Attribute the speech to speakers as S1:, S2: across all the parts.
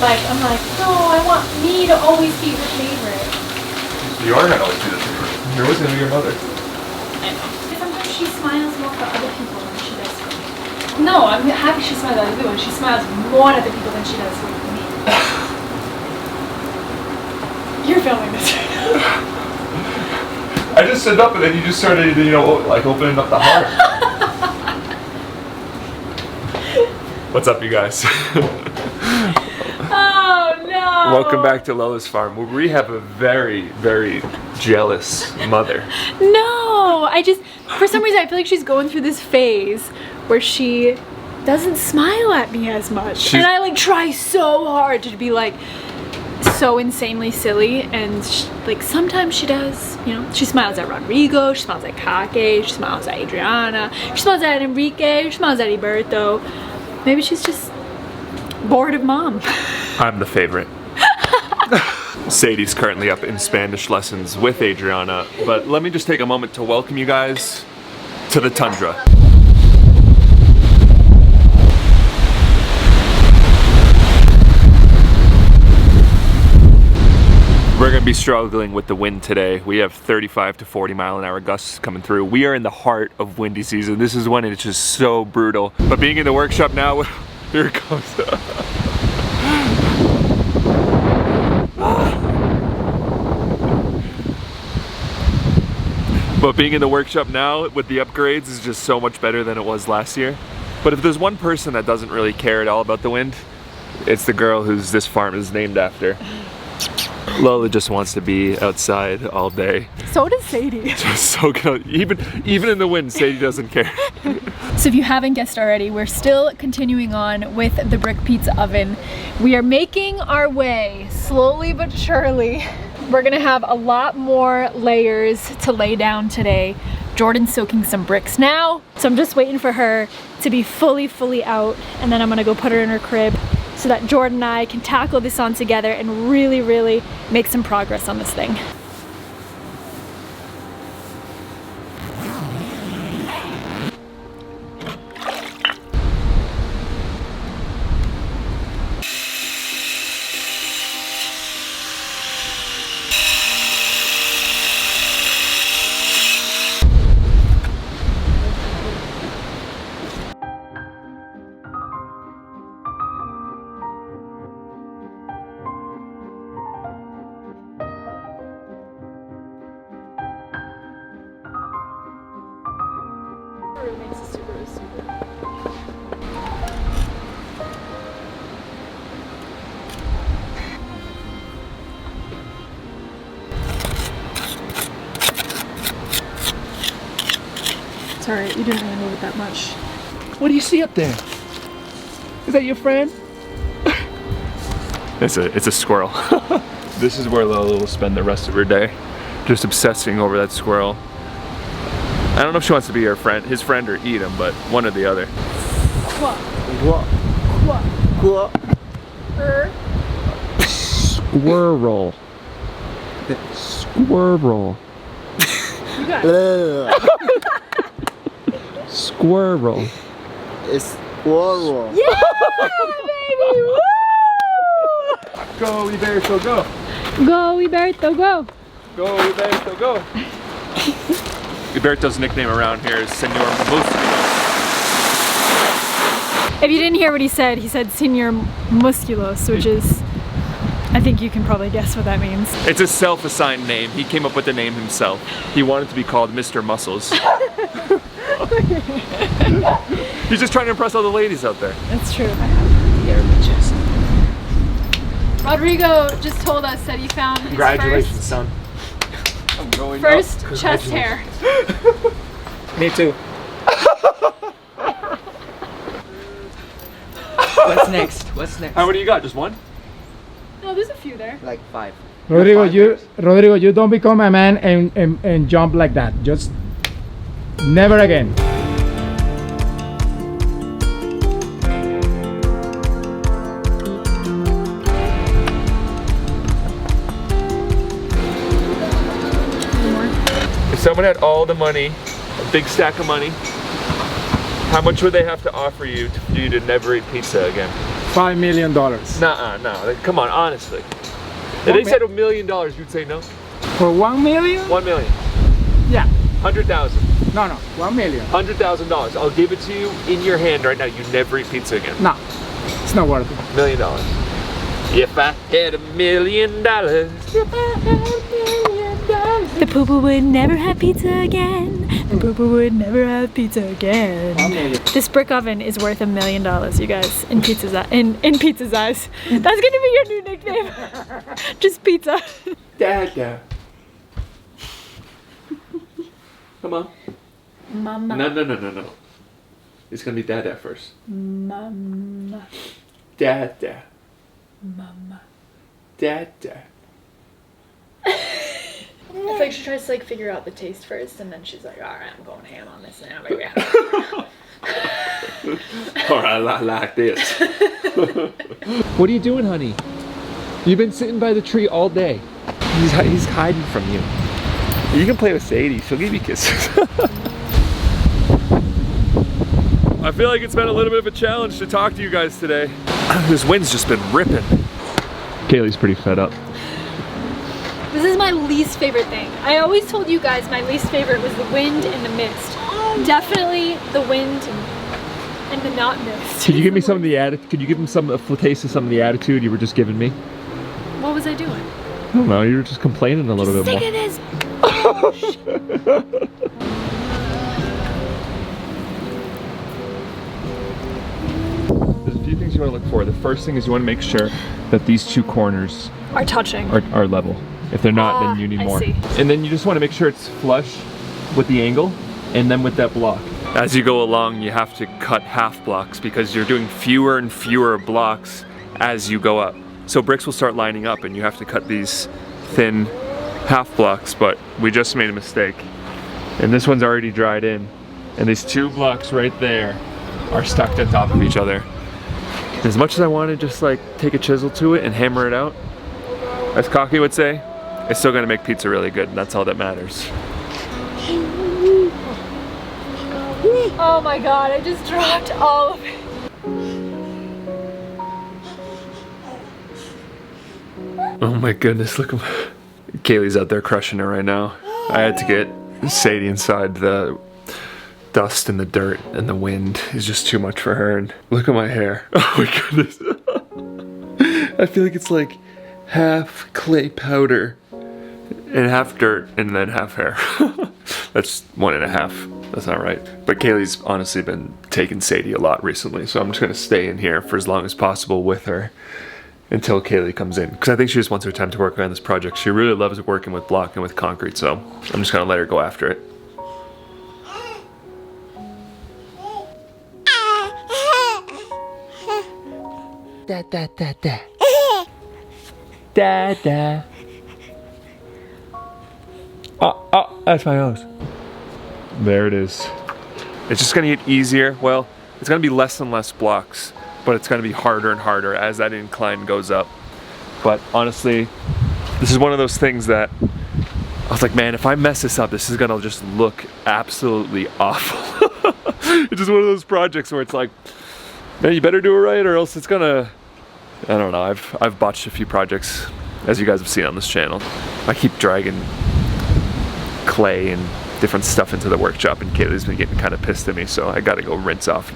S1: Like, I'm like, no, I want me to always be her favorite.
S2: You are gonna always be the favorite. You're always gonna be your mother.
S1: I know. Sometimes she smiles more for other people than she does for me. No, I'm happy she smiles at other people, and she smiles more at other people than she does for me. You're filming this right now.
S2: I just stood up and then you just started, you know, like opening up the heart. What's up, you guys?
S1: Oh no!
S2: Welcome back to Lola's farm, where we have a very, very jealous mother.
S1: No, for some reason I feel like she's going through this phase where she doesn't smile at me as much. And I like try so hard to be like so insanely silly, and like sometimes she does, you know, she smiles at Rodrigo, she smiles at Kake, she smiles at Adriana, she smiles at Enrique, she smiles at Iberto. Maybe she's just bored of mom.
S2: I'm the favorite. Sadie's currently up in Spanish lessons with Adriana, but let me just take a moment to welcome you guys to the tundra. We're gonna be struggling with the wind today. We have 35 to 40 mile an hour gusts coming through. We are in the heart of windy season. This is when it's just so brutal. But being in the workshop now, here it comes. But being in the workshop now with the upgrades is just so much better than it was last year. But if there's one person that doesn't really care at all about the wind, it's the girl whose this farm is named after. Lola just wants to be outside all day.
S1: So does Sadie.
S2: Just so good. Even in the wind, Sadie doesn't care.
S1: So if you haven't guessed already, we're still continuing on with the brick pizza oven. We are making our way slowly but surely. We're gonna have a lot more layers to lay down today. Jordan's soaking some bricks now, so I'm just waiting for her to be fully out, and then I'm gonna go put her in her crib so that Jordan and I can tackle this on together and really make some progress on this thing. It's alright, you didn't really move it that much.
S3: What do you see up there? Is that your friend?
S2: It's a squirrel. This is where Lola will spend the rest of her day, just obsessing over that squirrel. I don't know if she wants to be his friend or eat him, but one or the other.
S1: Qua.
S3: What?
S1: Qua.
S3: Squirrel. Squirrel.
S1: You got it.
S3: Squirrel.
S4: It's squirrel.
S1: Yeah, baby! Woo!
S2: Go, Iberto, go!
S1: Go, Iberto, go!
S2: Go, Iberto, go! Iberto's nickname around here is Senor Musculo.
S1: If you didn't hear what he said Senor Musculos, which is, I think you can probably guess what that means.
S2: It's a self-assigned name. He came up with the name himself. He wanted to be called Mr. Muscles. He's just trying to impress all the ladies out there.
S1: That's true.
S4: I have hair in my chest.
S1: Rodrigo just told us that he found his
S3: Congratulations, son.
S4: I'm going
S1: first chest hair.
S3: Me too. What's next? What's next?
S2: How many you got? Just one?
S1: No, there's a few there.
S4: Like 5.
S5: Rodrigo, you don't become a man and jump like that. Just never again.
S2: If someone had all the money, a big stack of money, how much would they have to offer you for you to never eat pizza again?
S5: $5 million.
S2: Nuh-uh, no. Come on, honestly. If they said $1 million, you'd say no?
S5: For 1 million?
S2: 1 million.
S5: Yeah.
S2: 100,000.
S5: No, 1 million.
S2: $100,000. I'll give it to you in your hand right now. You never eat pizza again.
S5: No, it's not worth it.
S2: $1 million. If I had $1 million.
S1: The poo-poo would never have pizza again. The poo-poo would never have pizza again. This brick oven is worth $1 million, you guys, in pizza's pizza's eyes. That's gonna be your new nickname. Just pizza.
S2: Dada. Come on.
S1: Mama.
S2: No. It's gonna be Dada first.
S1: Mama.
S2: Dada.
S1: Mama.
S2: Dada.
S1: It's like she tries to like figure out the taste first, and then she's like, all right, I'm going ham on this now, baby.
S2: Alright, I like this. What are you doing, honey? You've been sitting by the tree all day. He's hiding from you. You can play with Sadie, she'll give you kisses. I feel like it's been a little bit of a challenge to talk to you guys today. This wind's just been ripping. Kaylee's pretty fed up.
S1: This is my least favorite thing. I always told you guys my least favorite was the wind and the mist. Definitely the wind and the not mist.
S2: Could you give me some of the attitude? Could you give him a taste of some of the attitude you were just giving me?
S1: What was I doing?
S2: I don't know. You were just complaining a little bit more.
S1: Sick of this.
S2: There's a few things you want to look for. The first thing is you want to make sure that these two corners
S1: Are touching.
S2: are level. If they're not, then you need
S1: I
S2: more.
S1: see.
S2: And then you just want to make sure it's flush with the angle and then with that block. As you go along, you have to cut half blocks because you're doing fewer and fewer blocks as you go up. So bricks will start lining up and you have to cut these thin half blocks, but we just made a mistake. And this one's already dried in. And these two blocks right there are stacked on top of each other. As much as I want to just like take a chisel to it and hammer it out, as Cocky would say, it's still gonna make pizza really good, and that's all that matters.
S1: Oh my god, I just dropped all of it.
S2: Oh my goodness, look at Kaylee's out there crushing it right now. I had to get Sadie inside. The dust and the dirt and the wind is just too much for her. And look at my hair. Oh my goodness. I feel like it's like half clay powder and half dirt and then half hair. That's 1.5. That's not right. But Kaylee's honestly been taking Sadie a lot recently, so I'm just gonna stay in here for as long as possible with her until Kaylee comes in, because I think she just wants her time to work on this project. She really loves working with block and with concrete, so I'm just gonna let her go after it. Da da da da. Da da. Oh, that's my nose. There it is. It's just gonna get easier. Well, it's gonna be less and less blocks, but it's gonna be harder and harder as that incline goes up. But honestly, this is one of those things that I was like, man, if I mess this up, this is gonna just look absolutely awful. It's just one of those projects where it's like, man, you better do it right or else it's gonna, I don't know, I've botched a few projects, as you guys have seen on this channel. I keep dragging clay and different stuff into the workshop, and Kaylee's been getting kind of pissed at me, so I gotta go rinse off.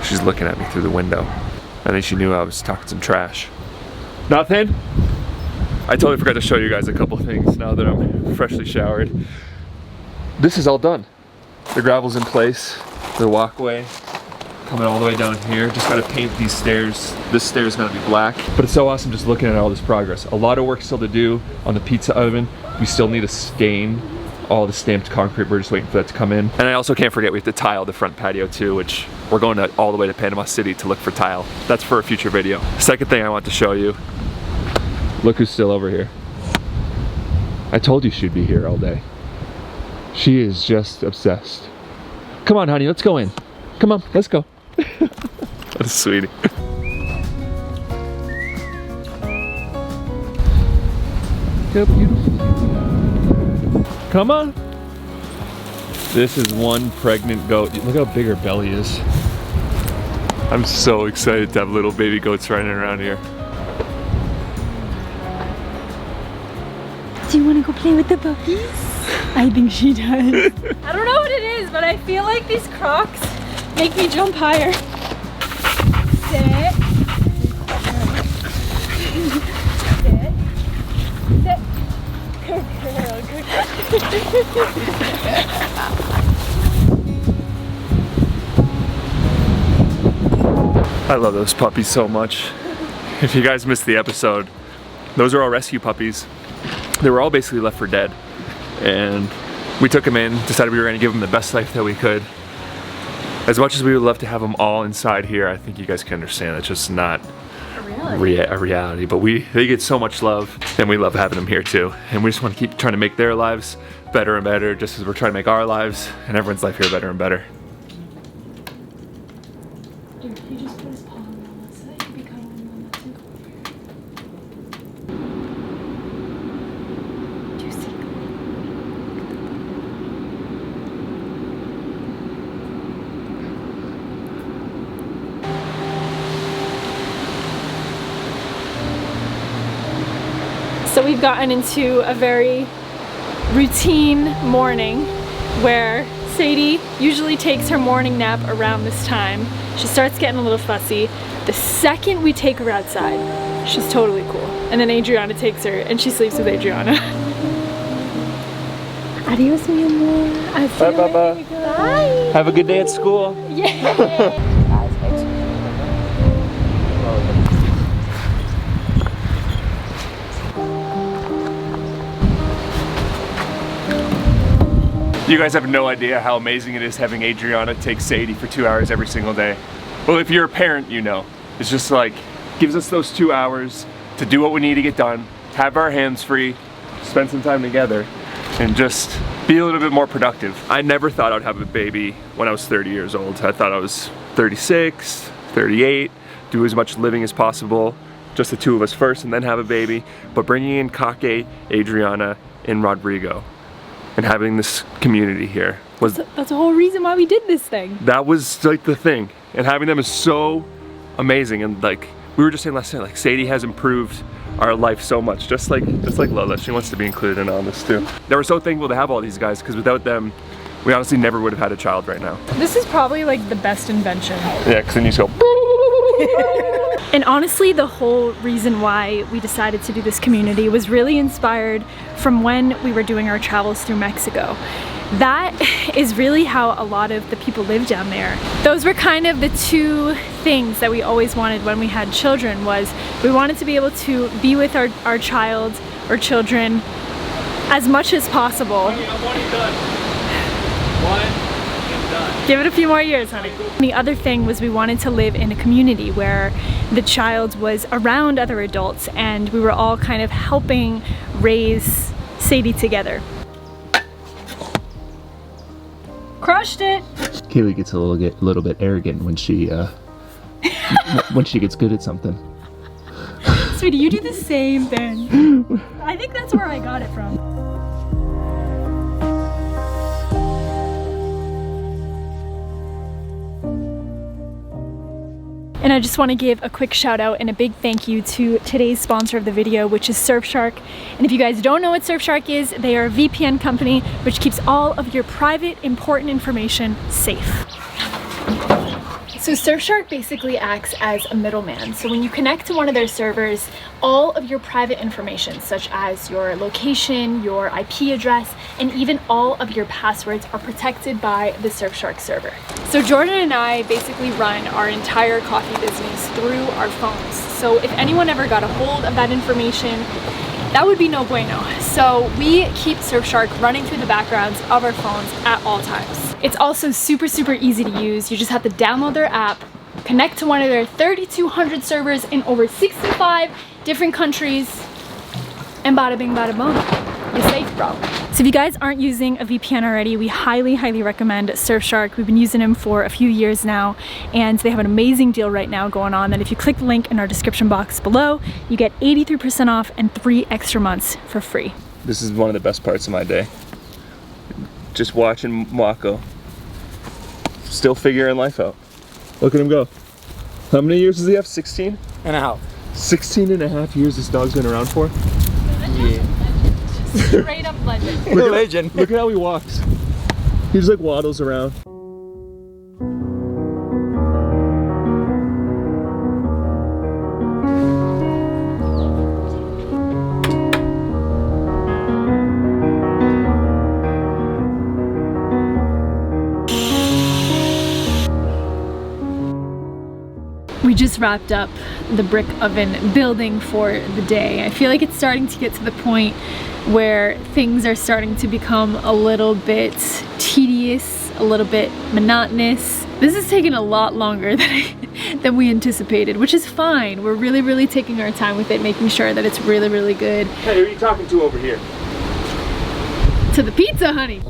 S2: She's looking at me through the window. I think she knew I was talking some trash. Nothing? I totally forgot to show you guys a couple things now that I'm freshly showered. This is all done. The gravel's in place, the walkway coming all the way down here. Just gotta paint these stairs. This stair is gonna be black, but it's so awesome just looking at all this progress. A lot of work still to do on the pizza oven. We still need to stain all the stamped concrete. We're just waiting for that to come in. And I also can't forget we have to tile the front patio too, which we're going all the way to Panama City to look for tile. That's for a future video. Second thing I want to show you, look who's still over here. I told you she'd be here all day. She is just obsessed. Come on, honey, let's go in. Come on, let's go. What a sweetie. How beautiful you are. Come on. This is one pregnant goat. Look how big her belly is. I'm so excited to have little baby goats running around here.
S1: Do you want to go play with the puppies? I think she does. I don't know what it is, but I feel like these Crocs make me jump higher. Sit. Sit. Sit. Good girl, good girl.
S2: I love those puppies so much. If you guys missed the episode, those are all rescue puppies. They were all basically left for dead. And we took them in, decided we were gonna give them the best life that we could. As much as we would love to have them all inside here, I think you guys can understand that's just not a reality. But they get so much love, and we love having them here too. And we just want to keep trying to make their lives better and better, just as we're trying to make our lives and everyone's life here better and better.
S1: He just put his paw on that side. He'd be cuddling on that too. Do you see? So we've gotten into a very routine morning where Sadie usually takes her morning nap around this time. She starts getting a little fussy. The second we take her outside, she's totally cool. And then Adriana takes her and she sleeps with Adriana. Adios, mi amor. I'll see you later. Bye.
S2: Have a good day at school.
S1: Yeah.
S2: You guys have no idea how amazing it is having Adriana take Sadie for 2 hours every single day. Well, if you're a parent, you know. It's just like, gives us those 2 hours to do what we need to get done, have our hands free, spend some time together, and just be a little bit more productive. I never thought I'd have a baby when I was 30 years old. I thought I was 36, 38, do as much living as possible, just the two of us first and then have a baby. But bringing in Kake, Adriana, and Rodrigo, and having this community here was
S1: That's the whole reason why we did this thing.
S2: that was like the thing. And having them is so amazing. And like we were just saying last night, like Sadie has improved our life so much, just like Lola. She wants to be included in all this too. They were so thankful to have all these guys, because without them, we honestly never would have had a child right now.
S1: This is probably like the best invention.
S2: Yeah, because then you just go.
S1: And honestly, the whole reason why we decided to do this community was really inspired from when we were doing our travels through Mexico. That is really how a lot of the people live down there. Those were kind of the two things that we always wanted when we had children. Was we wanted to be able to be with our child or children as much as possible. Give it a few more years, honey. The other thing was we wanted to live in a community where the child was around other adults and we were all kind of helping raise Sadie together. Crushed it!
S3: Kaylee gets a little bit arrogant when she when she gets good at something.
S1: Sweetie, you do the same thing. I think that's where I got it from. And I just want to give a quick shout out and a big thank you to today's sponsor of the video, which is Surfshark. And if you guys don't know what Surfshark is, they are a VPN company which keeps all of your private, important information safe. So Surfshark basically acts as a middleman. So when you connect to one of their servers, all of your private information, such as your location, your IP address, and even all of your passwords are protected by the Surfshark server. So Jordan and I basically run our entire coffee business through our phones. So if anyone ever got a hold of that information, that would be no bueno. So we keep Surfshark running through the backgrounds of our phones at all times. It's also super, super easy to use. You just have to download their app, connect to one of their 3,200 servers in over 65 different countries, and bada bing, bada boom. You're safe, bro. So if you guys aren't using a VPN already, we highly, highly recommend Surfshark. We've been using them for a few years now, and they have an amazing deal right now going on that if you click the link in our description box below, you get 83% off and 3 extra months for free.
S2: This is one of the best parts of my day. just watching Mako. Still figuring life out. Look at him go. How many years does he have? 16
S5: and a half.
S2: 16 and a half years this dog's been around for?
S1: Straight up legend.
S5: Legend.
S2: Look at how he walks. He just like waddles around.
S1: We just wrapped up the brick oven building for the day. I feel like it's starting to get to the point where things are starting to become a little bit tedious, a little bit monotonous. This is taking a lot longer than we anticipated, which is fine. We're really taking our time with it, making sure that it's really good.
S2: Hey, who are you talking to over here?
S1: To the pizza, honey.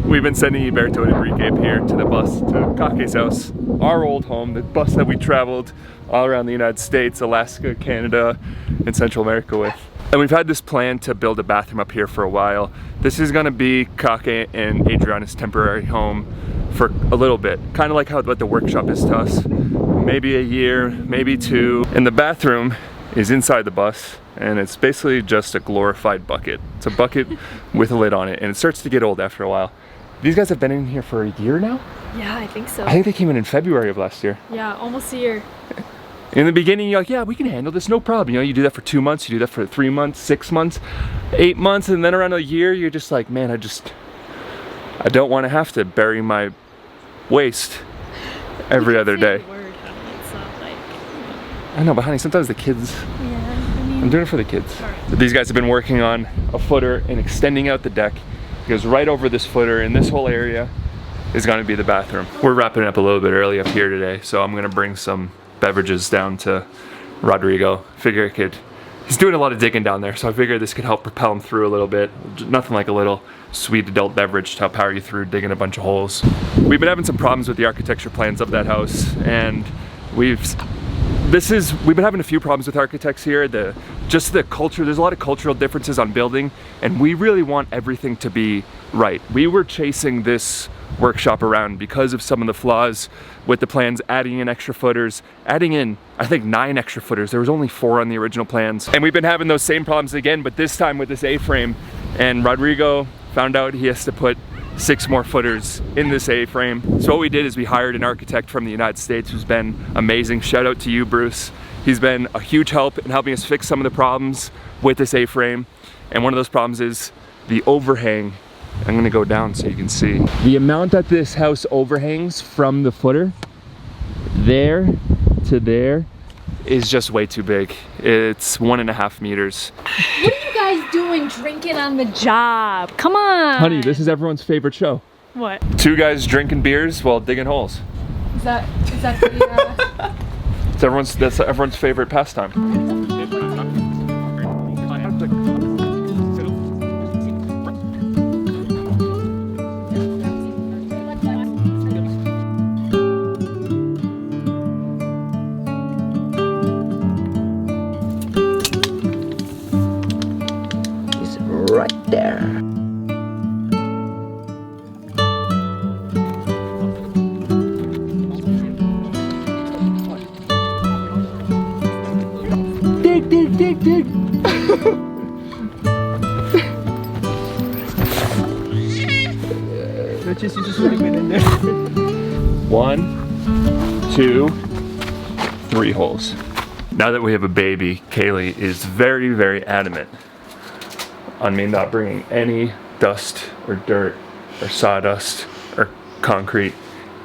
S2: We've been sending Iberto and Enrique up here to the bus, to Kake's house, our old home, the bus that we traveled all around the United States, Alaska, Canada, and Central America with. And we've had this plan to build a bathroom up here for a while. This is gonna be Kake and Adriana's temporary home for a little bit, kind of like what the workshop is to us. Maybe a year, maybe 2. And the bathroom is inside the bus, and it's basically just a glorified bucket. It's a bucket with a lid on it, and it starts to get old after a while. These guys have been in here for a year now?
S1: Yeah, I think so.
S2: I think they came in February of last year.
S1: Yeah, almost a year.
S2: In the beginning, you're like, yeah, we can handle this, no problem. You know, you do that for 2 months, you do that for 3 months, 6 months, 8 months, and then around a year, you're just like, man, I don't want to have to bury my waste every other day.
S1: Word, honey. It's not like...
S2: I know, but honey, sometimes the kids,
S1: Yeah, I mean...
S2: I'm doing it for the kids.
S1: All right.
S2: These guys have been working on a footer and extending out the deck. It goes right over this footer, and this whole area is going to be the bathroom. We're wrapping up a little bit early up here today, so I'm going to bring some beverages down to Rodrigo. He's doing a lot of digging down there, so I figured this could help propel him through a little bit. Not like a little sweet adult beverage to help power you through digging a bunch of holes. We've been having some problems with the architecture plans of that house, and we've been having a few problems with architects here. Just the culture, there's a lot of cultural differences on building, and we really want everything to be right. We were chasing this workshop around because of some of the flaws with the plans, adding in extra footers, adding in, I think, 9 extra footers. There was only 4 on the original plans. And we've been having those same problems again, but this time with this A-frame. And Rodrigo found out he has to put 6 more footers in this A-frame. So what we did is we hired an architect from the United States who's been amazing. Shout out to you, Bruce. He's been a huge help in helping us fix some of the problems with this A-frame. And one of those problems is the overhang. I'm gonna go down so you can see. The amount that this house overhangs from the footer, there to there, is just way too big. It's 1.5 meters.
S1: What are you guys doing drinking on the job? Come on.
S2: Honey, this is everyone's favorite show.
S1: What?
S2: 2 guys drinking beers while digging holes.
S1: Is that the,
S2: That's everyone's favorite pastime.
S4: It's right there.
S5: Dig. Just let it in there.
S2: 1, 2, 3 holes. Now that we have a baby, Kaylee is very adamant on me not bringing any dust or dirt or sawdust or concrete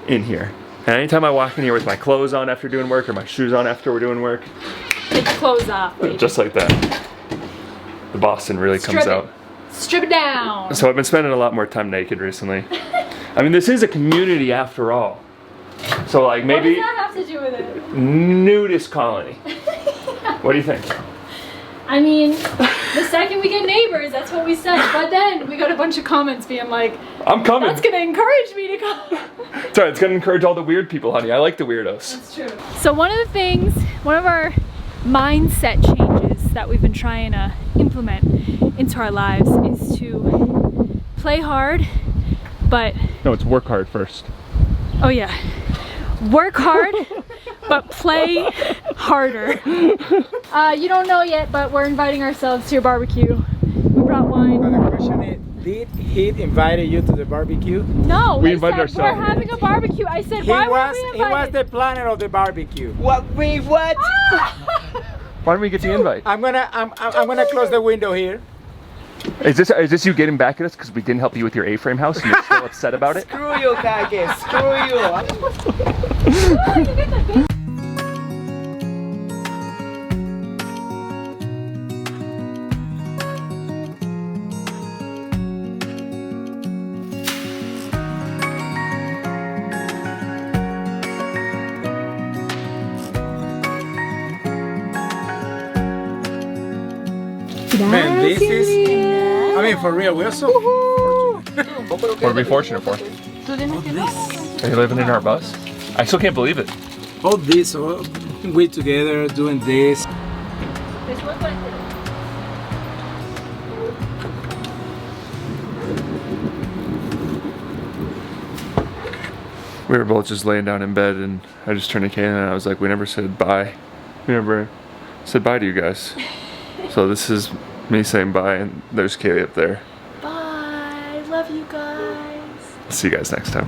S2: in here. And anytime I walk in here with my clothes on after doing work or my shoes on after we're doing work,
S1: take your clothes off, baby.
S2: just like that, the Boston really comes out.
S1: Strip it down.
S2: So I've been spending a lot more time naked recently. I mean, this is a community after all. So like maybe...
S1: What does that have to do with it?
S2: Nudist colony. What do you think?
S1: I mean, The second we get neighbors, that's what we said. But then we got a bunch of comments being like,
S2: I'm coming.
S1: that's gonna encourage me to come.
S2: Sorry, it's gonna encourage all the weird people, honey. I like the weirdos.
S1: That's true. So one of the things, one of our mindset changes that we've been trying to implement into our lives is to play hard, but
S2: No, it's work hard first.
S1: oh yeah, work hard, but play harder. You don't know yet, but we're inviting ourselves to your barbecue. We brought wine.
S5: The question is, did he invite you to the barbecue?
S1: No,
S2: We
S1: I
S2: invited
S1: said
S2: ourselves.
S1: We're having a barbecue. I said,
S5: He
S1: why
S5: was,
S1: were we
S5: he was
S1: invited?
S5: the planner of the barbecue.
S4: What? Wait, what?
S2: Why don't we get the invite?
S5: I'm gonna close the window here.
S2: Is this you getting back at us because we didn't help you with your A-frame house and you're still upset about it?
S4: Screw you, Kage. Screw you.
S5: Man, this is, I mean, for real, we're so fortunate.
S2: What are we fortunate for? Are you living in our bus? I still can't believe it.
S5: All this, we together doing this.
S2: We were both just laying down in bed and I just turned to Kaylin and I was like, we never said bye. We never said bye to you guys. So this is me saying bye and there's Kaylee up there.
S1: Bye. Love you guys.
S2: See you guys next time.